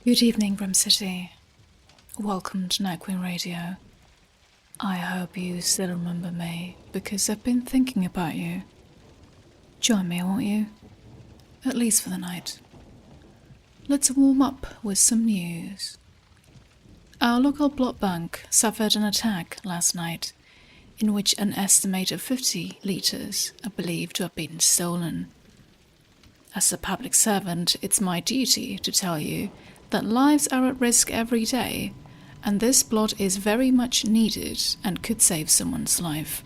Good evening, Grim City. Welcome to Night Queen Radio. I hope you still remember me, because I've been thinking about you. Join me, won't you? At least for the night. Let's warm up with some news. Our local blood bank suffered an attack last night, in which an estimated 50 litres are believed to have been stolen. As a public servant, it's my duty to tell you that lives are at risk every day, and this blood is very much needed and could save someone's life.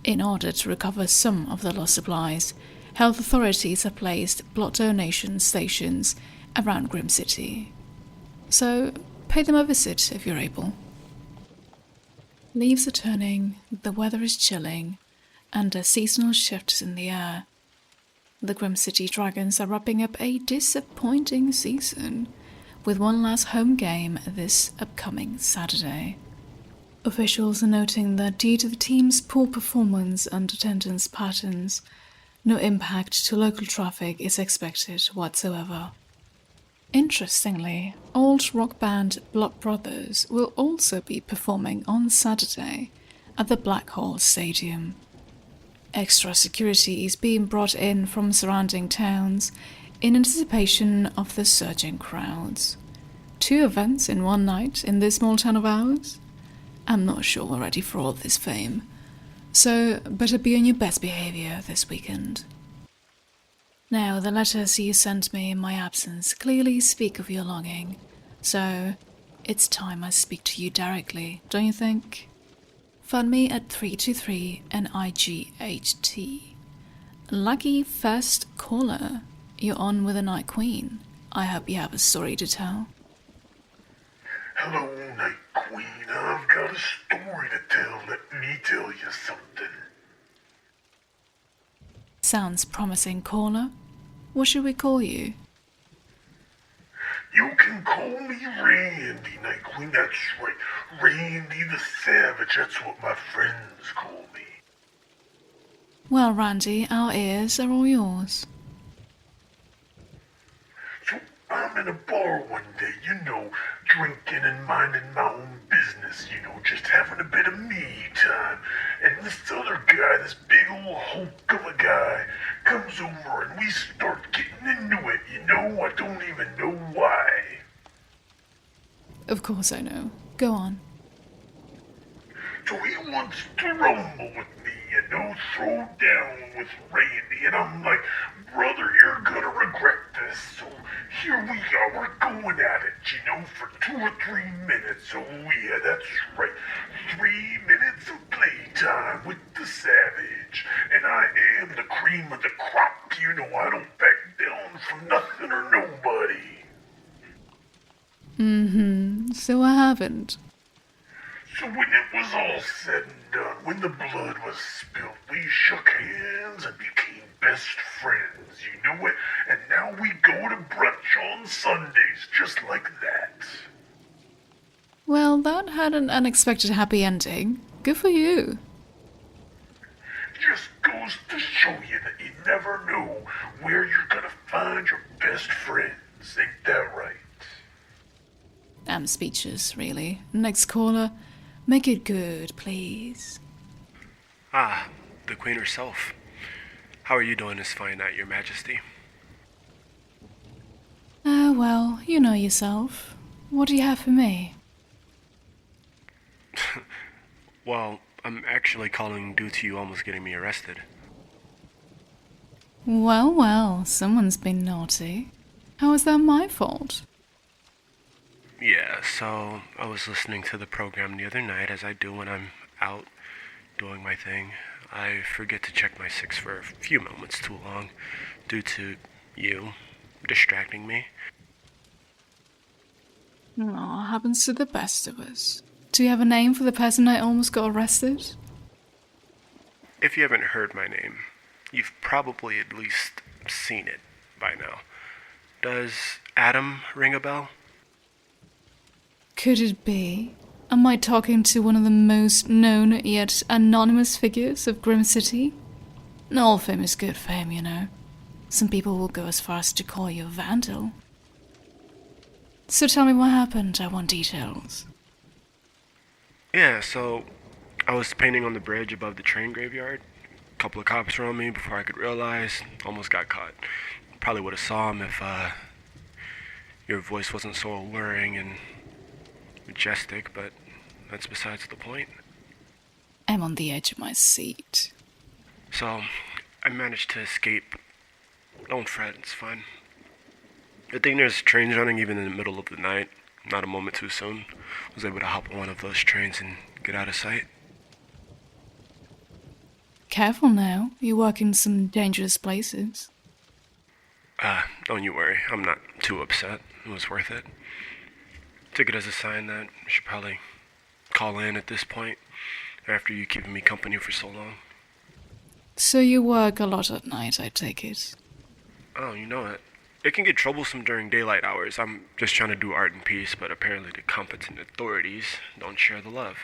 In order to recover some of the lost supplies, health authorities have placed blood donation stations around Grim City. So, pay them a visit if you're able. Leaves are turning, the weather is chilling, and a seasonal shift is in the air. The Grim City Dragons are wrapping up a disappointing season, with one last home game this upcoming Saturday. Officials are noting that due to the team's poor performance and attendance patterns, no impact to local traffic is expected whatsoever. Interestingly, old rock band Blood Brothers will also be performing on Saturday at the Blackhall Stadium. Extra security is being brought in from surrounding towns in anticipation of the surging crowds. 2 events in one night in this small town of ours? I'm not sure we're ready for all this fame, so better be on your best behavior this weekend. Now, the letters you sent me in my absence clearly speak of your longing, so it's time I speak to you directly, don't you think? Find me at 323 NIGHT. Lucky first caller. You're on with the Night Queen. I hope you have a story to tell. Hello, Night Queen. I've got a story to tell. Let me tell you something. Sounds promising, caller. What should we call you? You can call me Randy, Night Queen. That's right. Randy the Savage. That's what my friends call me. Well, Randy, our ears are all yours. So I'm in a bar one day, drinking and minding my own business, just having a bit of me time. And this other guy, this big old hulk of a guy, comes over and we start getting into it, I don't even know why. Of course I know. Go on. So he wants to rumble with me, throw down with Randy, and I'm like, brother, you're gonna regret this. So here we are, we're going at it, for 2 or 3 minutes. Oh yeah, that's right. 3 minutes of playtime with the Savage. And I am the cream of the crop, I don't back down from nothing or nobody. So what happened? So when it was all said and done, when the blood was spilled, we shook hands and became best friends, and now we go to brunch on Sundays, just like that. Well, that had an unexpected happy ending. Good for you. Just goes to show you that you never know where you're gonna find your best friends, ain't that right? I'm speechless, really. Next caller, make it good, please. Ah, the Queen herself. How are you doing this fine night, Your Majesty? Well, you know yourself. What do you have for me? Well, I'm actually calling due to you almost getting me arrested. Well, someone's been naughty. How is that my fault? Yeah, so I was listening to the program the other night, as I do when I'm out doing my thing. I forget to check my 6 for a few moments too long, due to you distracting me. Aw, happens to the best of us. Do you have a name for the person I almost got arrested? If you haven't heard my name, you've probably at least seen it by now. Does Adam ring a bell? Could it be? Am I talking to one of the most known yet anonymous figures of Grim City? All fame is good fame, Some people will go as far as to call you a vandal. So tell me what happened. I want details. Yeah, so I was painting on the bridge above the train graveyard. A couple of cops were on me before I could realize. Almost got caught. Probably would have saw him if your voice wasn't so alluring and majestic, but that's besides the point. I'm on the edge of my seat. So, I managed to escape. Don't fret, it's fine. Good thing there's trains running even in the middle of the night. Not a moment too soon. Was able to hop on one of those trains and get out of sight. Careful now. You work in some dangerous places. Don't you worry. I'm not too upset. It was worth it. Took it as a sign that I should probably call in at this point, after you keeping me company for so long. So you work a lot at night, I take it. Oh, you know it. It can get troublesome during daylight hours. I'm just trying to do art in peace, but apparently the competent authorities don't share the love.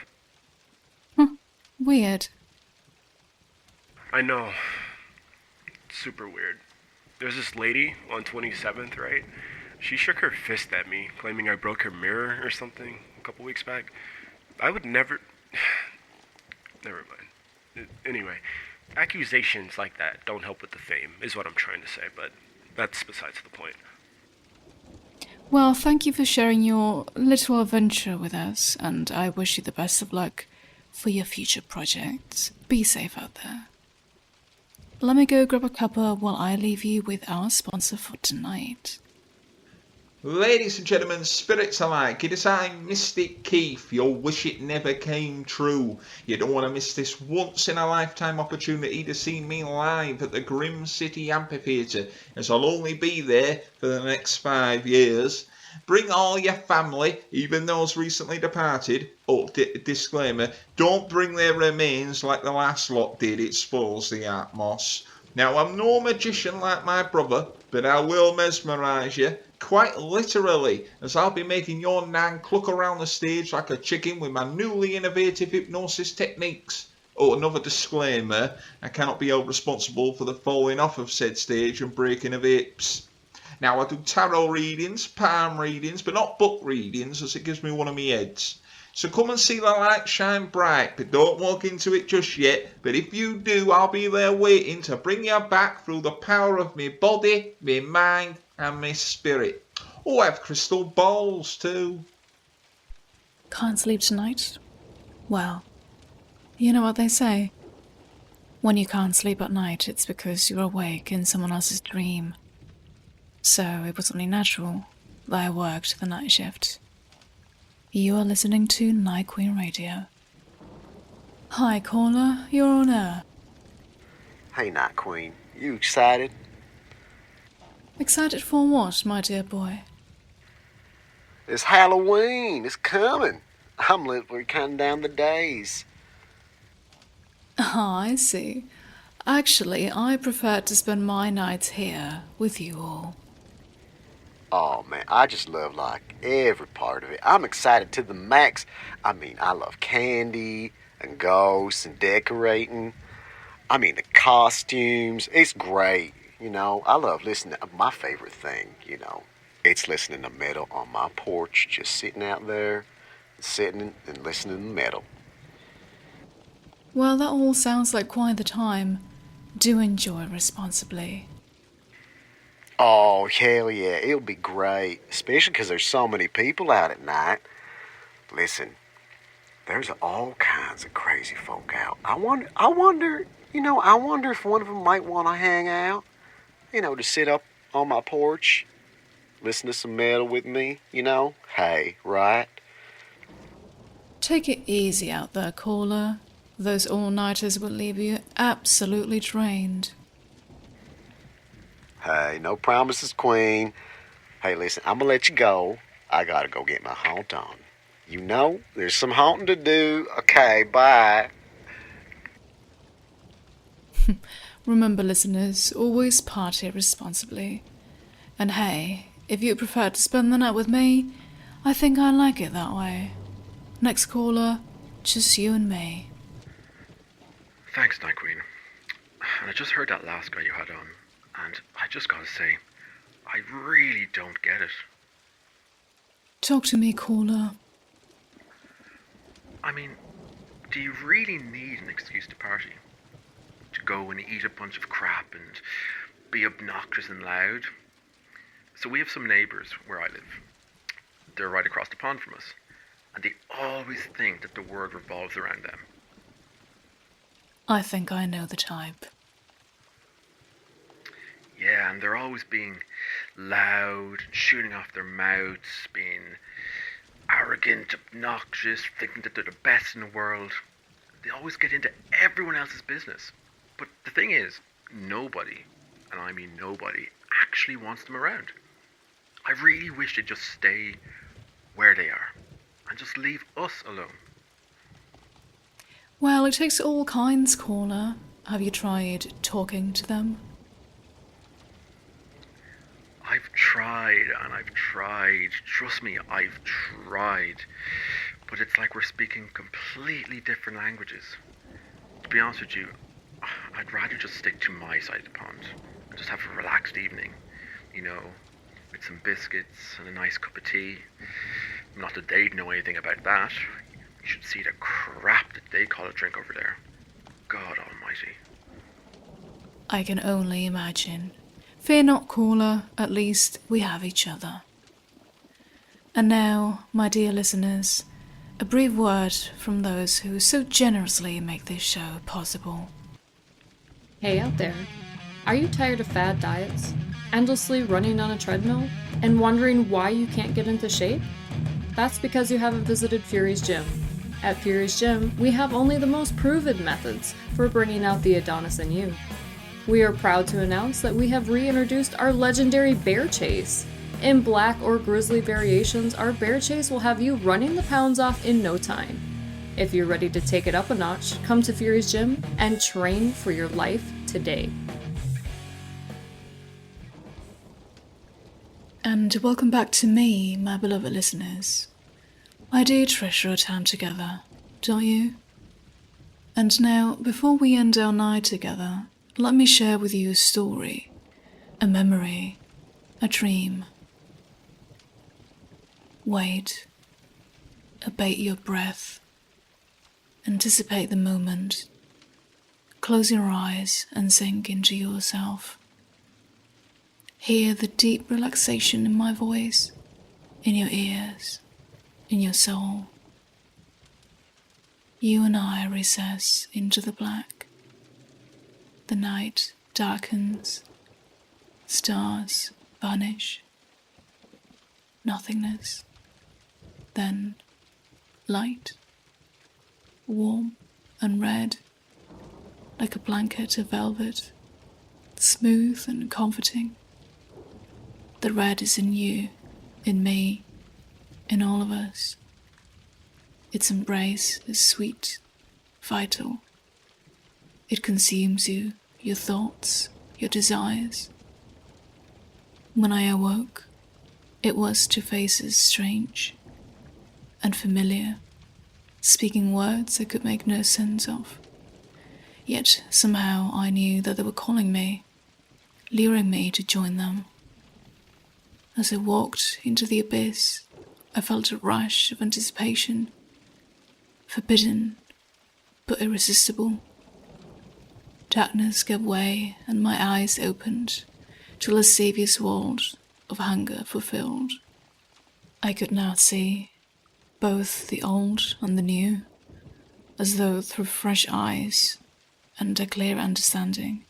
Weird. I know. It's super weird. There's this lady on 27th, right? She shook her fist at me, claiming I broke her mirror or something a couple weeks back. I would never... Never mind. Anyway, accusations like that don't help with the fame, is what I'm trying to say, but that's besides the point. Well, thank you for sharing your little adventure with us, and I wish you the best of luck for your future projects. Be safe out there. Let me go grab a cuppa while I leave you with our sponsor for tonight. Ladies and gentlemen, spirits alike, it is I, Mystic Keith, your wish it never came true. You don't want to miss this once-in-a-lifetime opportunity to see me live at the Grim City Amphitheatre, as I'll only be there for the next 5 years. Bring all your family, even those recently departed. Oh, disclaimer, don't bring their remains like the last lot did, it spoils the atmos. Now, I'm no magician like my brother, but I will mesmerise you, quite literally, as I'll be making your nan cluck around the stage like a chicken with my newly innovative hypnosis techniques. Oh, another disclaimer, I cannot be held responsible for the falling off of said stage and breaking of hips. Now, I do tarot readings, palm readings, but not book readings, as it gives me one of my heads. So come and see the light shine bright, but don't walk into it just yet. But if you do, I'll be there waiting to bring you back through the power of me body, me mind, and me spirit. Oh, I have crystal balls too. Can't sleep tonight? Well, you know what they say. When you can't sleep at night, it's because you're awake in someone else's dream. So it was only natural that I worked the night shift. You are listening to Night Queen Radio. Hi, caller. You're on air. Hey, Night Queen. You excited? Excited for what, my dear boy? It's Halloween. It's coming. I'm literally counting down the days. Ah, I see. Actually, I prefer to spend my nights here with you all. Oh, man, I just love, like, every part of it. I'm excited to the max. I mean, I love candy and ghosts and decorating. I mean, the costumes. It's great, you know. I love listening to my favorite thing, you know. It's listening to metal on my porch, just sitting out there, sitting and listening to metal. Well, that all sounds like quite the time. Do enjoy responsibly. Oh, hell yeah, it'll be great, especially because there's so many people out at night. Listen, there's all kinds of crazy folk out. I wonder if one of them might want to hang out, you know, to sit up on my porch, listen to some metal with me, you know? Hey, right? Take it easy out there, caller. Those all-nighters will leave you absolutely drained. Hey, no promises, Queen. Hey, listen, I'm gonna let you go. I gotta go get my haunt on. You know, there's some haunting to do. Okay, bye. Remember, listeners, always party responsibly. And hey, if you prefer to spend the night with me, I think I like it that way. Next caller, just you and me. Thanks, Night Queen. And I just heard that last guy you had on, and I just gotta say, I really don't get it. Talk to me, caller. I mean, do you really need an excuse to party? To go and eat a bunch of crap and be obnoxious and loud? So we have some neighbours where I live. They're right across the pond from us. And they always think that the world revolves around them. I think I know the type. Yeah, and they're always being loud, shooting off their mouths, being arrogant, obnoxious, thinking that they're the best in the world. They always get into everyone else's business. But the thing is, nobody, and I mean nobody, actually wants them around. I really wish they'd just stay where they are and just leave us alone. Well, it takes all kinds, caller. Have you tried talking to them? I've tried and I've tried. Trust me, I've tried. But it's like we're speaking completely different languages. To be honest with you, I'd rather just stick to my side of the pond and just have a relaxed evening, you know, with some biscuits and a nice cup of tea. Not that they'd know anything about that. You should see the crap that they call a drink over there. God almighty. I can only imagine. Fear not, caller, at least we have each other. And now, my dear listeners, a brief word from those who so generously make this show possible. Hey out there, are you tired of fad diets, endlessly running on a treadmill, and wondering why you can't get into shape? That's because you haven't visited Fury's Gym. At Fury's Gym, we have only the most proven methods for bringing out the Adonis in you. We are proud to announce that we have reintroduced our legendary bear chase. In black or grizzly variations, our bear chase will have you running the pounds off in no time. If you're ready to take it up a notch, come to Fury's Gym and train for your life today. And welcome back to me, my beloved listeners. I do treasure our time together, don't you? And now, before we end our night together, let me share with you a story, a memory, a dream. Wait, abate your breath, anticipate the moment, close your eyes and sink into yourself. Hear the deep relaxation in my voice, in your ears, in your soul. You and I recess into the black. The night darkens, stars vanish, nothingness, then light, warm and red, like a blanket of velvet, smooth and comforting. The red is in you, in me, in all of us. Its embrace is sweet, vital. It consumes you, your thoughts, your desires. When I awoke, it was to faces strange and familiar, speaking words I could make no sense of. Yet somehow I knew that they were calling me, luring me to join them. As I walked into the abyss, I felt a rush of anticipation, forbidden but irresistible. Darkness gave way and my eyes opened to a lascivious world of hunger fulfilled. I could now see both the old and the new, as though through fresh eyes and a clear understanding.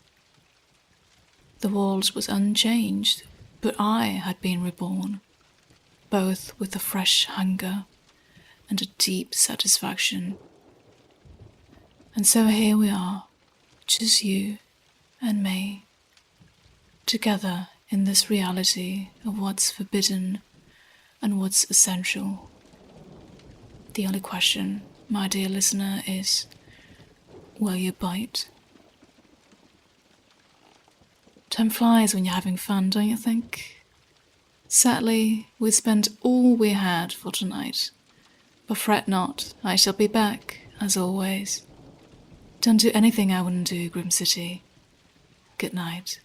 The world was unchanged, but I had been reborn, both with a fresh hunger and a deep satisfaction. And so here we are, just you and me, together in this reality of what's forbidden and what's essential. The only question, my dear listener, is, will you bite? Time flies when you're having fun, don't you think? Sadly, we spent all we had for tonight. But fret not, I shall be back, as always. Don't do anything I wouldn't do, Grim City. Good night.